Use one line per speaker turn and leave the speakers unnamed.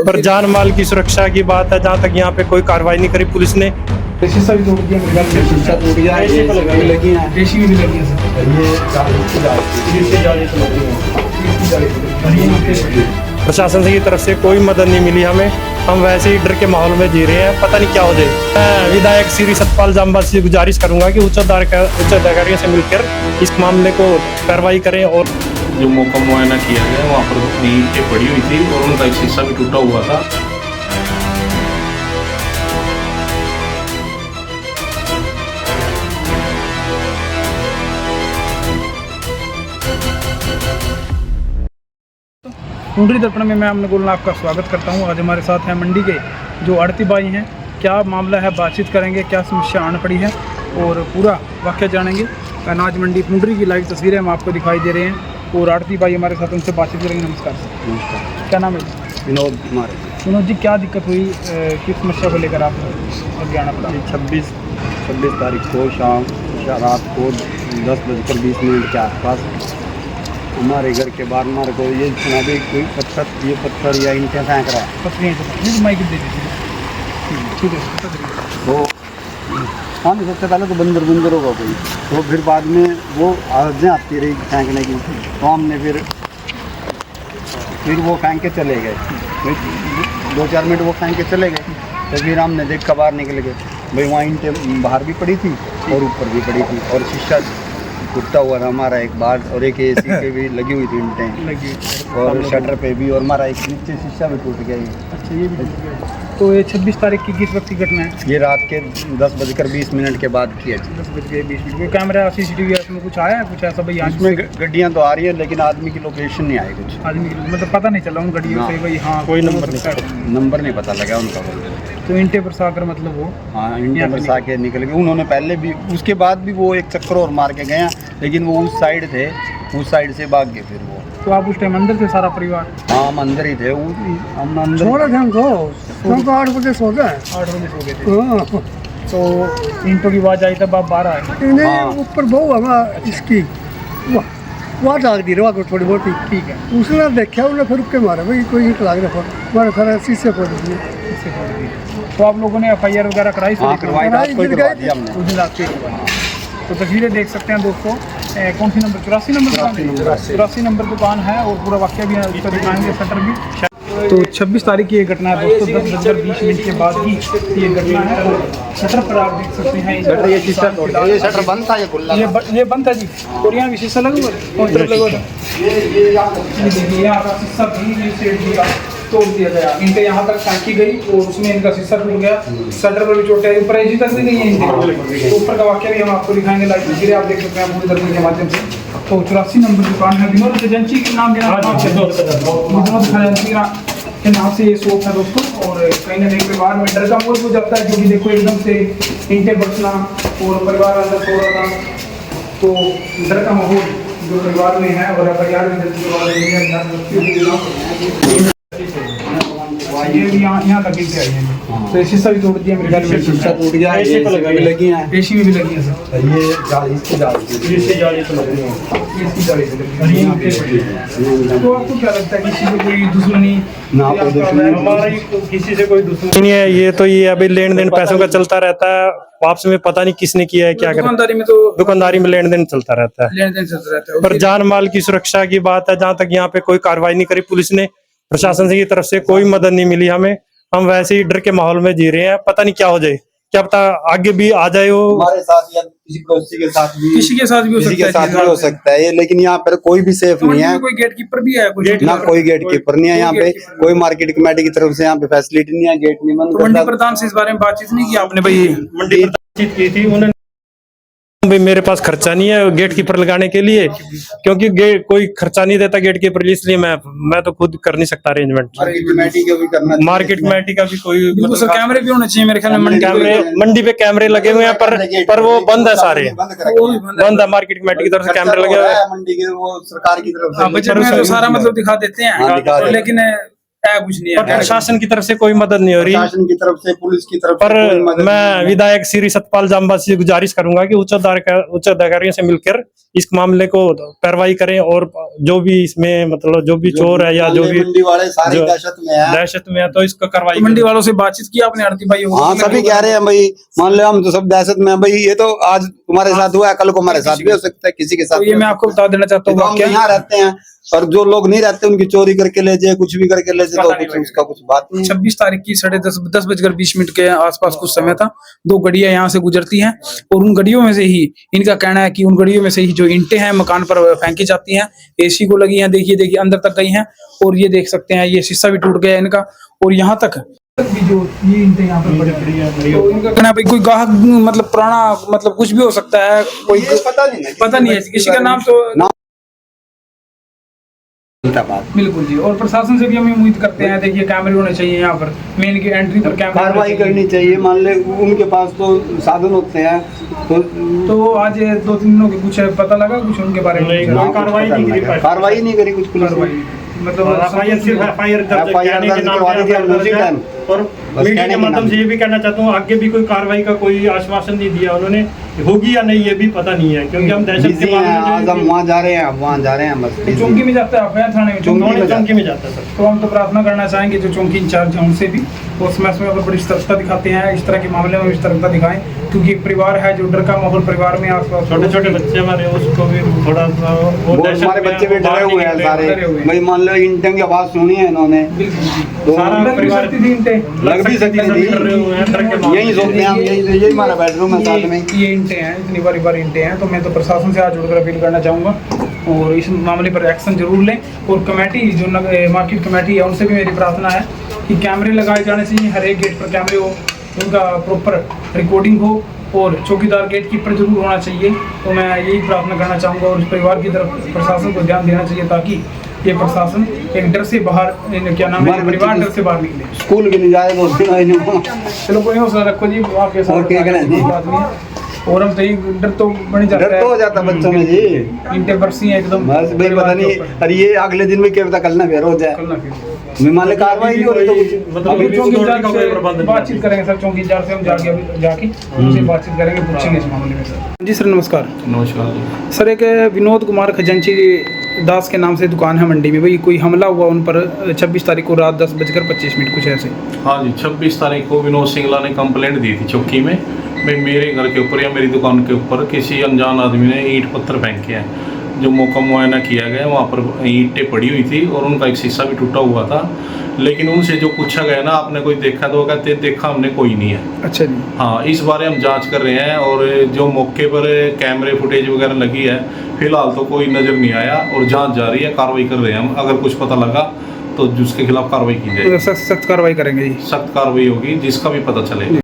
पर जान माल की सुरक्षा की बात है, जहाँ तक यहाँ पे कोई कार्रवाई नहीं करी पुलिस ने।
शीशा भी तोड़ दिया, मेरे ख्याल से शीशा टूट गया, ये लगी हैं, एसी भी लगी है सर।
प्रशासन से की तरफ से कोई मदद नहीं मिली हमें। हम वैसे ही डर के माहौल में जी रहे हैं, पता नहीं क्या हो जाए। मैं विधायक श्री सतपाल जामवाल से गुजारिश करूंगा कि उच्च अधिकारियों से मिलकर इस मामले को कार्रवाई करें। और
जो मौका मुआयना किया गया वहाँ पर ईंटें पड़ी हुई थी और उनका एक शीशा भी टूटा हुआ था।
टुंडरी दर्पण में मैं अमन गुल आपका स्वागत करता हूं। आज हमारे साथ हैं मंडी के जो आड़ती भाई हैं। क्या मामला है, बातचीत करेंगे, क्या समस्या आन पड़ी है और पूरा वाक़या जानेंगे। अनाज मंडी टुंडरी की लाइव तस्वीरें हम आपको दिखाई दे रहे हैं और आड़ती भाई हमारे साथ, उनसे बातचीत करेंगे। नमस्कार सर।
नमस्कार।
क्या नाम है?
विनोद कुमार।
विनोद जी, क्या दिक्कत हुई, किस समस्या को लेकर आप आगे आना पड़ा?
26 तारीख को शाम रात को 10:20 के आसपास हमारे घर के बाहर हमारे को ये सुना भी कोई पत्थर या ईंटें फेंक रहा है।
पत्थर माइक दे दीजिए। ठीक है।
तो हाँ, सबसे पहले तो बंदर होगा कोई, तो फिर बाद में वो आवाज़ें आती रही फेंकने की, तो हमने फिर वो फेंक के चले गए। फिर 2-4 मिनट वो फेंक के चले गए, तो फिर हमने देखा बाहर निकल गए, भाई वहाँ ईंटें बाहर भी पड़ी थी और ऊपर भी पड़ी थी और शीशा टूटा हुआ था हमारा एक बार, और एक एसी पे भी लगी हुई थी ईंटें लगी, और शटर पे भी, और हमारा एक नीचे शीशा भी टूट गया।
अच्छा, ये भी टूट गया। तो ये 26 तारीख की किस वक्त की घटना है?
ये रात के 10:20 के बाद की है।
10:20 कोई कैमरा CCTV में कुछ आया है, कुछ ऐसा भाई?
इसमें गड्डियाँ तो आ रही है लेकिन आदमी की लोकेशन नहीं आई, कुछ
आदमी की मतलब पता नहीं चला उन गड्डियों से भाई। हाँ,
कोई नंबर
नहीं पता लगा उनका।
तो ईंटें बरसा कर मतलब वो,
हाँ, ईंटें बरसा के निकल गए। उन्होंने पहले भी, उसके बाद भी वो एक चक्कर और मार के गए, लेकिन वो उस साइड थे, उस साइड से भाग गए फिर वो।
तो आप उस टाइम अंदर थे सारा परिवार?
हाँ, हम अंदर ही थे, हम अंदर
सोलह थे हमको 8 बजे सो गए। 8 बजे सो गए थे। तो ईंटों की आवाज़ आई तब आप बाहर आए?
हाँ।
ऊपर बहु हवा इसकी वहाँ डाल दी रहा थोड़ी बहुत।
ठीक है।
उसने देखा, उन्हें फिर रुक के मारा, भाई कोई ईंट लाग रहा हमारे सारा शीशे फोड़ दिए।
तो आप लोगों ने FIR वगैरह कराई?
हाँ, करवाई रात को करवा दिया हमने।
उस दिन रात को। तो तस्वीरें देख सकते हैं दोस्तों। कौन सी नंबर? 84 नंबर 84 नंबर दुकान है और पूरा वाक्य भी उसका दिखाएंगे, शटर भी। तो 26 तारीख की ये घटना है दोस्तों, 10:20 के बाद की ये घटना है। शटर पर आप देख सकते हैं,
ये शटर बंद था, ये खुला था।
ये बंद था जी। और यहाँ भी शीशा लगा हुआ है, कौन तरफ लगा हुआ था? ये देखिए, यहाँ का शीशा भी सेट दिया, तोड़ दिया गया। इनके यहाँ तक फेंकी गई और उसमें इनका शीशा टूट गया। शटर पर भी चोट है, ऊपर एसी तक भी नहीं है इनके। तो ऊपर का वाक्य भी हम आपको दिखाएंगे लाइव तस्वीरें, आप देख सकते हैं पूरी दर्पण के माध्यम से। तो 84 नंबर दुकान है, विनोद एजेंसी के नाम के नाम से ये शॉप है दोस्तों। और कहीं ना कहीं परिवार में डर का माहौल हो जाता है, क्योंकि देखो एकदम से ईंटें बरसना और परिवार अंदर सो रहा था, तो डर का माहौल जो परिवार में है। और परिवार में ये भी यहाँ तक गिर के आई है। तो शीशा भी तोड़ दिया, मेरे ख्याल से
शीशा टूट गया, एसी भी लगी हैं,
एसी भी लगी है सर।
ये इसकी जाली तो लगी है।
इसकी जाली से लगी। तो आपको क्या लगता है, किसी से कोई दुश्मनी?
ना, कोई दुश्मनी
हमारी किसी से कोई दुश्मनी नहीं है। ये तो ये अभी लेन देन पैसों का चलता रहता है, वापस में पता नहीं किसने किया है, क्या
दुकानदारी में तो
दुकानदारी में लेन देन चलता रहता है।
लेन देन चलता रहता है।
पर जान माल की सुरक्षा की बात है, जहाँ तक यहाँ पे कोई कार्रवाई नहीं करी पुलिस ने। प्रशासन से की तरफ से कोई मदद नहीं मिली हमें। हम वैसे ही डर के माहौल में जी रहे हैं, पता नहीं क्या हो जाए, क्या पता आगे भी आ जाए वो
हमारे साथ या किसी पड़ोसी के साथ भी,
किसी के साथ भी
हो सकता है ये। लेकिन यहाँ पर कोई भी सेफ नहीं है।
कोई गेटकीपर भी है?
ना कोई गेट कीपर नहीं है यहाँ पे, कोई मार्केट कमेटी की तरफ से यहाँ पे फैसिलिटी नहीं है, गेट नहीं बंद।
मंडी प्रधान से इस बारे में बातचीत नहीं की आपने? भाई
मंडी बातचीत की थी उन्होंने, भाई मेरे पास खर्चा नहीं है गेट कीपर लगाने के लिए, क्योंकि कोई खर्चा नहीं देता गेट कीपर, इसलिए मैं तो खुद कर नहीं सकता अरेंजमेंट। मार्केट कमेटी का भी कोई
मतलब कैमरे भी होने चाहिए मेरे ख्याल में।
मंडी पे कैमरे लगे हुए हैं, पर वो बंद है, सारे बंद है। मार्केट कमेटी की तरफ से कैमरे लगे हुए हैं,
मंडी के वो सरकार की तरफ से
बजट में तो सारा मतलब दिखा देते हैं, लेकिन है कुछ नहीं
पर
है।
प्रशासन की तरफ से कोई मदद नहीं हो रही।
प्रशासन की तरफ से, पुलिस की तरफ से
पर
कोई मदद नहीं
मैं
है।
विधायक श्री सतपाल जामवासी से गुजारिश करूंगा कि उच्च अधिकारियों से मिलकर इस मामले को कार्रवाई करें और जो भी इसमें मतलब जो भी चोर है या जो भी
मंडी वाले सारे
जो
दहशत में है।
तो इसको कार्रवाई
तो मंडी
करें।
वालों से बातचीत की आपने आरती भाई?
हाँ, सभी कह रहे हैं भाई, मान लो हम तो सब दहशत में हैं भाई, ये तो आज तुम्हारे साथ हुआ है, कल को हमारे साथ भी हो सकता है, किसी के साथ
तो
भी
ये
हो
मैं
सकता
आपको
है।
बता देना चाहता हूँ
तो हम
वाकया।
यहाँ रहते हैं और जो लोग नहीं रहते उनकी चोरी करके ले जाए, कुछ भी करके ले जाए, तो कुछ उसका कुछ बात नहीं है।
26 तारीख की 10:30 के आसपास कुछ समय था। 2 गाड़ियां यहाँ से गुजरती हैं और उन गाड़ियों में से ही इनका कहना है कि उन गाड़ियों में से ही जो ईंटें हैं मकान पर फेंकी जाती हैं, एसी को लगी हैं, देखिए अंदर तक गई हैं और ये देख सकते हैं ये शीशा भी टूट गया है इनका और यहाँ तक भी जो ये ईंटें यहाँ पर पड़ी हैं। तो इनका कहना है भाई कोई गाहक मतलब पुराना मतलब कुछ भी हो सकता है, कोई पता नहीं है किसी का नाम तो
बात
बिल्कुल जी। और प्रशासन से भी हम उम्मीद करते हैं, देखिए कैमरे होने चाहिए यहाँ पर, मेन की एंट्री पर कैमरे
कार्रवाई करनी चाहिए। मान ले उनके पास तो साधन होते हैं,
तो आज 2-3 दिनों के कुछ पता लगा कुछ उनके बारे में?
कोई कार्रवाई नहीं करी।
कार्रवाई नहीं करी कुछ पुलिस ने।
कार्रवाई मतलब
FIR दर्ज
FIR
कहने के
दर्ज
नाम
करवा दी थी
पे
उसी टाइम।
और
बस
मीडिया
कहने
के
के
माध्यम
नाम
से ये भी कहना चाहता हूँ आगे भी कोई कार्रवाई का कोई आश्वासन नहीं दिया उन्होंने, होगी या नहीं ये भी पता नहीं है, क्योंकि हम दहशत
बिजी
के
हैं, आज हम
मामले
वहाँ जा रहे हैं, अब वहाँ जा रहे हैं, बस busy
चौकी में जाता है आप हैं थाने में?
चौकी में जाता है सर।
तो हम तो प्रार्थना करना चाहेंगे जो चौकी इंचार्ज हैं उनसे भी वो समय समय पर बड़ी सतर्कता दिखाते हैं, इस तरह के मामले में भी सतर्कता दिखाएं, क्योंकि एक परिवार है जो डर का माहौल परिवार में आसपास
छोटे छोटे बच्चे हमारे उसको भी थोड़ा सा वो
वो
दहशत
हमारे
में
बच्चे भी
बाहर
डरे हुए हैं
निकले,
सारे।
डरे हुए हैं।
भाई मान लो ईंटों की आवाज सुनी है इन्होंने,
बिल्कुल जी।
तो
सारा
लग भी
परिवार
सकती थी ईंटें।
लग भी सकती
सभी डर रहे हुए हैं, डर के
थी।
मामले
यही
में।
सोचते हैं हम, यही हमारा बेडरूम है साथ में।
ये ईंटें हैं, इतनी बारी बारी ईंटें हैं, तो मैं तो प्रशासन से आज जुड़कर अपील करना चाहूँगा और इस मामले पर एक्शन जरूर लें। और कमेटी जो मार्केट कमेटी है उनसे भी मेरी प्रार्थना है कि कैमरे लगाए जाने चाहिए, हर एक गेट पर कैमरे हो, उनका प्रॉपर रिकॉर्डिंग हो और चौकीदार गेट कीपर जरूर होना चाहिए। तो मैं यही प्रार्थना करना चाहूँगा और इस परिवार की तरफ प्रशासन को ध्यान देना चाहिए ताकि ये प्रशासन एक डर से बाहर, क्या नाम है, परिवार डर से बाहर निकले।
स्कूल भी नहीं जाए तो उसके नहीं।
चलो कोई हौसला रखो जी, आपके साथ
और क्या करें जी?
बात नहीं है। और हम तो ये डर तो बन जाता
डर
है,
तो हो जाता बच्चों में जी,
ईंटें बरसी हैं एकदम
बस भाई पता नहीं, अरे ये अगले दिन में क्या पता कल ना फिर हो जाए।
कल ना फिर
मैं मान ले कार्रवाई नहीं हो रही तो कुछ
मतलब
अभी
अभी
चौकी
सिक्योरिटी
इंचार्ज
का कोई प्रबंध
से
नहीं
बातचीत करेंगे सर, चौकी इंचार्ज से हम जाके उनसे बातचीत करेंगे, पूछेंगे इस मामले में सर। जी सर नमस्कार।
नमस्कार जी।
सर एक विनोद कुमार खजांची दास के नाम से दुकान है मंडी में, भाई कोई हमला हुआ उन पर 26 तारीख को रात 10:25 कुछ ऐसे?
हाँ जी, 26 तारीख को विनोद सिंगला ने कंप्लेंट दी थी चौकी में, भाई मेरे घर के ऊपर या मेरी दुकान के ऊपर किसी अनजान आदमी ने ईंट पत्थर फेंके हैं। जो मौका मुआयना किया गया वहाँ पर ईंटें पड़ी हुई थी और उनका एक शीशा भी टूटा हुआ था, लेकिन उनसे जो पूछा गया ना आपने कोई देखा, तो वो कहते देखा हमने कोई नहीं है।
अच्छा जी।
हाँ, इस बारे हम जांच कर रहे हैं और जो मौके पर कैमरे फुटेज वगैरह लगी है फिलहाल तो कोई नज़र नहीं आया और जांच जारी है, कार्रवाई कर रहे हैं हम। अगर कुछ पता लगा तो जिसके खिलाफ कार्रवाई की जाएगी,
सख्त कार्रवाई करेंगे जी।
सख्त कार्रवाई होगी जिसका भी पता चले।